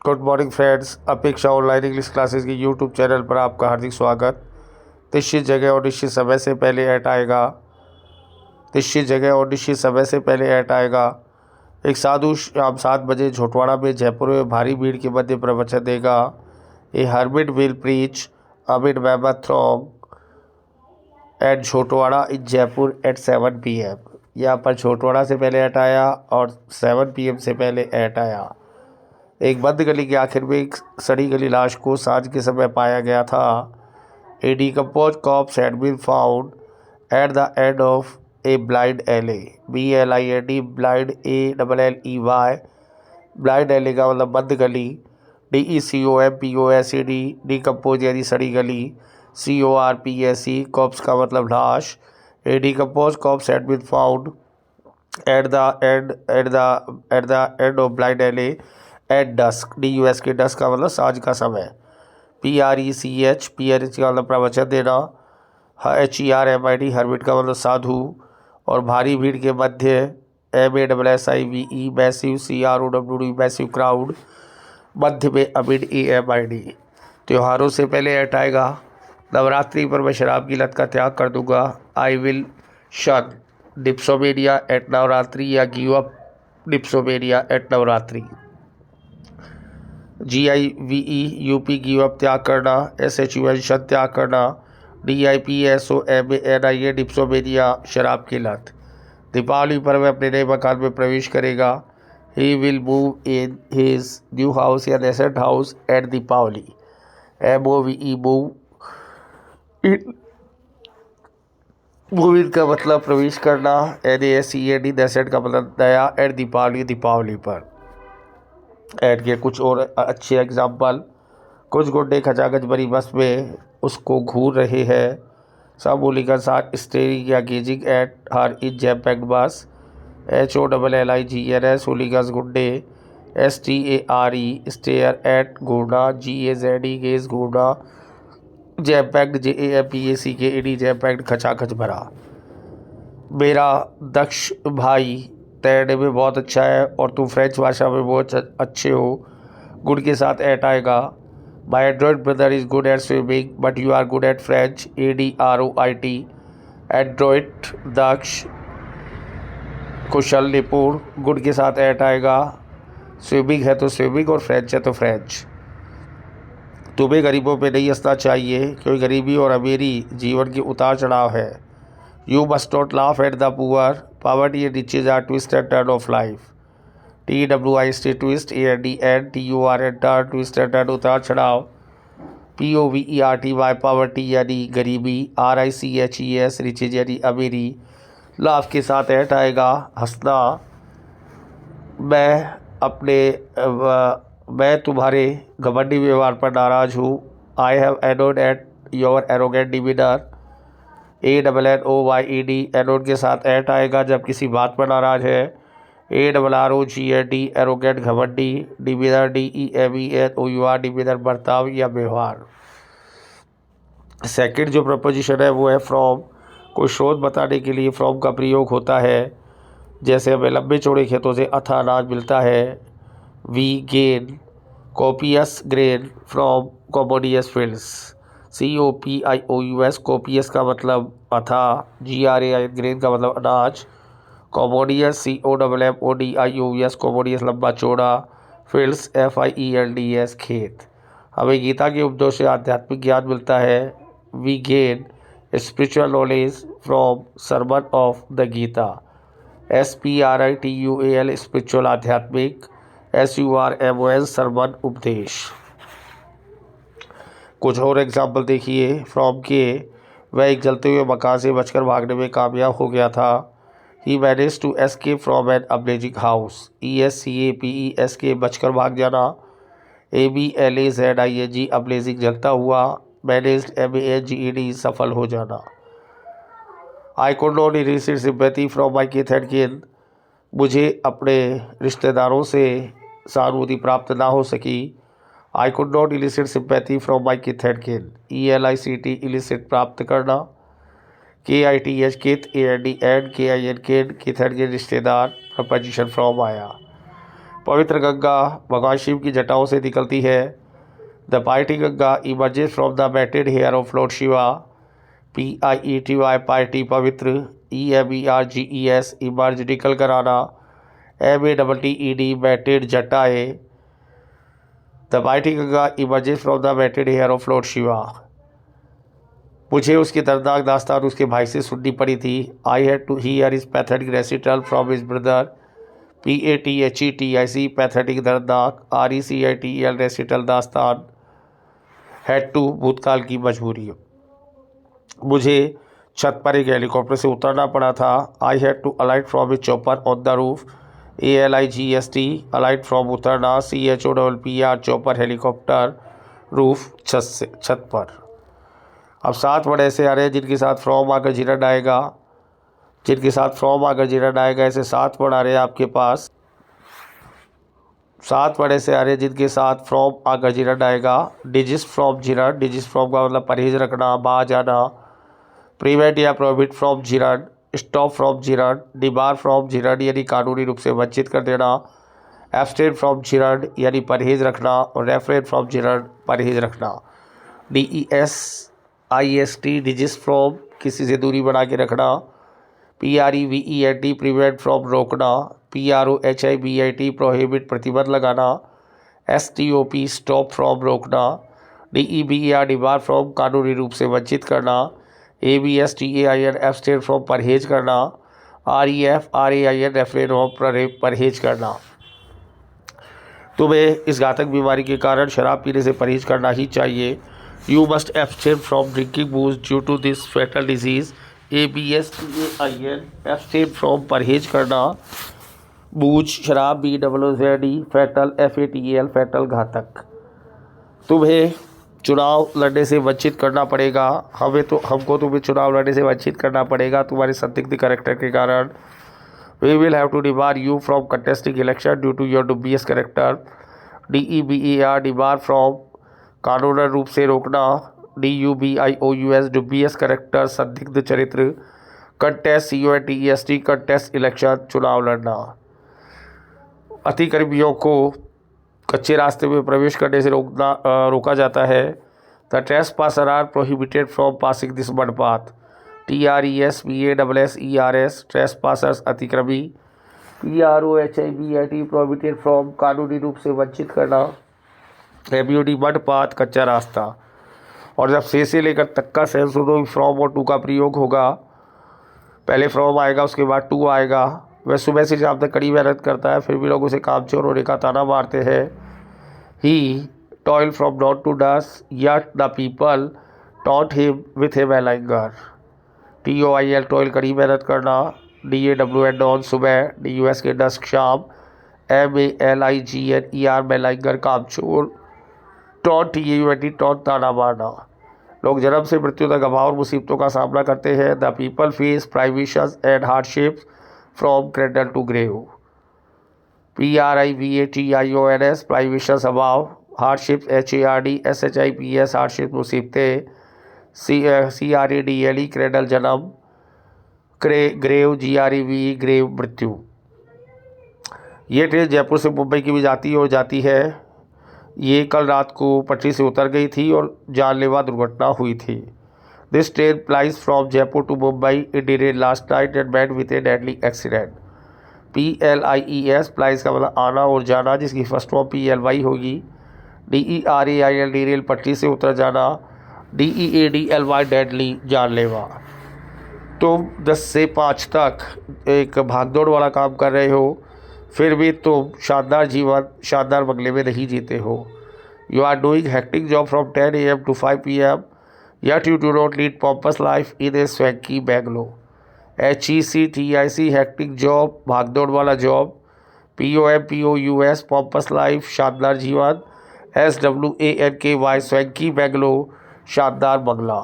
Good morning friends. अपेक्षा online English classes की YouTube channel पर आपका हार्दिक स्वागत। निश्चित जगह और निश्चित समय से पहले ऐड आएगा। निश्चित जगह और निश्चित समय से पहले ऐड आएगा। एक साधु शाम 7 बजे झोटवाड़ा में जयपुर में भारी भीड़ के मध्य प्रवचन देगा। A hermit will preach amid mammoth throng at Jhotwara in Jaipur at 7 PM। यहाँ पर झोटवाड़ा से पहले ऐड आया और 7 PM से पहले ऐड आया। एक बंद गली के आखिर में एक सड़ी गली लाश को सांझ के समय पाया गया था। A decompose corpse had been found at the end of a blind alley. BLIND blind ALLEY। Blind alley का मतलब बंद गली। DECOMPOSED डिकम्पोज यानी सड़ी गली। CORPSE कॉप्स का मतलब लाश। A decompose corpse had been found at the end of blind alley at dusk. DUS के डस्क का मतलब सांझ का समय। PRECH का मतलब प्रवचन देना। HERMIT हर्मिट का मतलब साधु। और भारी भीड़ के मध्य MASSIVE massive CROWD massive crowd. मध्य में अमिड AMID। त्योहारों से पहले ऐट आएगा। नवरात्रि पर मैं शराब की लत का त्याग कर दूंगा। I will shun dipsomania at Navratri या give up dipsomania at Navratri. GIVE UP give up त्याग करना। SHUN शन त्याग करना। DIPSOMANIA डिप्सोमेनिया शराब की लत। दीपावली पर वह अपने नए मकान में प्रवेश करेगा। He will move in his new house या nascent house at Deepawali. MOVE move in. Move in का मतलब प्रवेश करना। NASEND नेसेंट का मतलब नया। एट दीपावली दीपावली पर। ऐड के कुछ और अच्छे एग्जाम्पल। कुछ गुंडे खचाखच भरी बस में उसको घूर रहे हैं। सब हूलिगन्स आर स्टेरिंग या gazing at her in jam packed bus. HOLLIGNS hooligans गुंडे। STARE स्टेयर एट घूरना। GAZE गेज घूरना। Jam packed JAMPACKED jam packed खचाखच भरा। मेरा दक्ष भाई तैरने में बहुत अच्छा है और तुम फ्रेंच भाषा में बहुत अच्छे हो। गुड के साथ ऐट आएगा। My android brother is good at swimming but you are good at French. ADROIT android दक्ष कुशल निपुण। गुड के साथ ऐट आएगा। स्विमिंग है तो स्विमिंग और फ्रेंच है तो फ्रेंच। तुम्हें गरीबों पे नहीं हंसना चाहिए क्योंकि गरीबी और अमीरी जीवन के उतार चढ़ाव है। You must not laugh at the poor. Poverty and riches are twist and turn of life. TWIST twist AND TURN turn twist and turn उतार चढ़ाव। POVERTY poverty यानी गरीबी। RICHES riches यानी अमीरी। लाभ के साथ ऐट आएगा हंसना। मैं तुम्हारे घमंडी व्यवहार पर नाराज हूँ। I have annoyed at your arrogant demeanor. ANNOYED anode के साथ ऐट आएगा जब किसी बात पर नाराज है। ARROGAD एरोगेंट घमंडी। डिमीनर DEMENOUR डिमीनर बर्ताव या व्यवहार। सेकंड जो प्रपोजिशन है वो है फ्रॉम। कोई स्रोत बताने के लिए फ्रॉम का प्रयोग होता है। जैसे हमें लंबे चौड़े खेतों से अथाह अनाज मिलता है। We gain copious grain from commodious fields. COPIOUS copious का मतलब अथाह। GRAIN ग्रेन का मतलब अनाज। कॉमोडियस COMMODIOUS कॉमोडियस लंबा चौड़ा। फील्ड्स FIELDS खेत। हमें गीता के उपदेशों से आध्यात्मिक ज्ञान मिलता है। We gain spiritual knowledge from Sarman of the Gita. SPRITUAL spiritual आध्यात्मिक। SURMON सरमन उपदेश। कुछ और एग्जाम्पल देखिए फ्रॉम के। वह एक जलते हुए मकान से बचकर भागने में कामयाब हो गया था। He manage to escape from an ablazing house. ESCAPE escape बचकर भाग जाना। ABLAZING अब्लेजिंग जलता हुआ। मैनेज्ड MANGED सफल हो जाना। I could not illicit sympathy from my किथ एंड किन। मुझे अपने रिश्तेदारों से सहानुभूति प्राप्त ना हो सकी। I could not illicit sympathy from my किथ एंड किन। ELICT इलिसिट प्राप्त करना। KITH किथ AND KIN किन किथ एंड किन रिश्तेदार। प्रपोजिशन फ्रॉम आया। पवित्र गंगा भगवान शिव की जटाओं से निकलती है। The party Ganga emerges from the matted hair of Lord Shiva. PIETY party पवित्र। EMERGES इमर्ज निकल कर आना। MATTED matted जटाए। The party Ganga emerges from the matted hair of Lord Shiva. मुझे उसकी दर्दनाक दास्तान उसके भाई से सुननी पड़ी थी। I had to hear his pathetic recital from his brother. PATHETIC pathetic दर्दनाक। RECITAL रेसिटल दास्तान। हैड टू भूतकाल की मजबूरी। मुझे छत पर एक हेलीकॉप्टर से उतरना पड़ा था। I had alight from his chopper on the roof. ALIGST alight from उतरना। CHOPPR chopper helicopter. रूफ छत पर। अब 7 वर्ड ऐसे आ रहे हैं जिनके साथ फ्रॉम आकर जीरन आएगा। ऐसे 7 वर्ड आ रहे हैं आपके पास। 7 वर्ड ऐसे आ रहे हैं जिनके साथ फ्रॉम आकर जीरन आएगा। डिजिस्ट फ्रॉम जीरन। डिजिस्ट फ्रॉम का मतलब परहेज रखना, बाहर जाना। प्रिवेंट या प्रोहिबिट फ्रॉम जीरन। स्टॉप फ्रॉम जीरन। डिबार फ्रॉम जीरन यानी कानूनी रूप से वंचित कर देना। एब्सटेन फ्रॉम जीरन यानी परहेज रखना। और रेफ्रेन फ्रॉम जीरन परहेज रखना। DESIST डिजिस्ट फ्रॉम किसी से दूरी बना के रखना। PREVENT प्रिवेंट फ्रॉम रोकना। PROHIBIT प्रोहिबिट प्रतिबंध लगाना। STOP स्टॉप फ्रॉम रोकना। DEBAR डिबार फ्रॉम कानूनी रूप से वंचित करना। ABSTAIN एब्सटेन फ्रॉम परहेज करना। REFRAIN रेफ्रेन फ्रॉम परहेज करना। तुम्हें इस घातक बीमारी के कारण शराब पीने से परहेज करना ही चाहिए। You must abstain from drinking booze due to this fatal disease. ABSTAIN abstain from परहेज करना। बूझ शराब BOOZE फैटल FATAL फैटल घातक। तुम्हें चुनाव लड़ने से वंचित करना पड़ेगा। हमको तुम्हें चुनाव लड़ने से वंचित करना पड़ेगा तुम्हारे संदिग्ध कैरेक्टर के कारण। We will have to debar you from contesting election due to your dubious character. DEBAR debar from कानूनन रूप से रोकना। DUBIOUS डुबियस करेक्टर संदिग्ध चरित्र। कंटेस्ट CONTEST कंटेस्ट इलेक्शन चुनाव लड़ना। अतिक्रमियों को कच्चे रास्ते में प्रवेश करने से रोका जाता है। The trespasser are prohibited from passing this mud path. TRESPASSERS trespassers अतिक्रमी। PROHIBIT प्रोहिबिटेड फ्रॉम कानूनी रूप से वंचित करना। MUD मड पाथ कच्चा रास्ता। और जब से लेकर तक का सेंस हो तो फ्रॉम और टू का प्रयोग होगा। पहले फ्रॉम आएगा उसके बाद टू आएगा। वह सुबह से शाम तक कड़ी मेहनत करता है फिर भी लोग उसे कामचोर होने का ताना मारते हैं। ही toil from dot to dust yet the people taught him with him anger. TOIL toil कड़ी मेहनत करना। DAWN डॉन सुबह। DUS के डस्क शाम। MALIGNER मेलाइगर कामचोर। टॉन्ट TAUNT टॉन्ट ताना मारना। लोग जन्म से मृत्यु तक अभाव और मुसीबतों का सामना करते हैं। The people face privations and hardships from cradle to grave. PRIVATIONS privations अभाव। हार्डशिप्स HARDSHIPS हार्डशिप मुसीबतें। CRADLE क्रेडल जन्म। ग्रेव GREVE ग्रेव मृत्यु। ये ट्रेन जयपुर से मुंबई की भी जाती है। ये कल रात को पटरी से उतर गई थी और जानलेवा दुर्घटना हुई थी। This train plies from Jaipur to Mumbai. It delayed last night and met with a deadly accident. PLIES plies का मतलब आना और जाना जिसकी फर्स्ट फॉर्म PLY होगी। DERAIL डीरेल पटरी से उतर जाना। DEADLY डेडली जानलेवा। तुम 10 से 5 तक एक भागदौड़ वाला काम कर रहे हो फिर भी तुम शानदार जीवन शानदार बंगले में नहीं जीते हो। You are doing hectic job from 10 AM to 5 PM yet you do not lead pompous life in a swanky bungalow. HECTIC hectic job भागदौड़ वाला जॉब। POMPOUS pompous लाइफ शानदार जीवन। SWANKY स्वैंकी बेंगलो शानदार बंगला।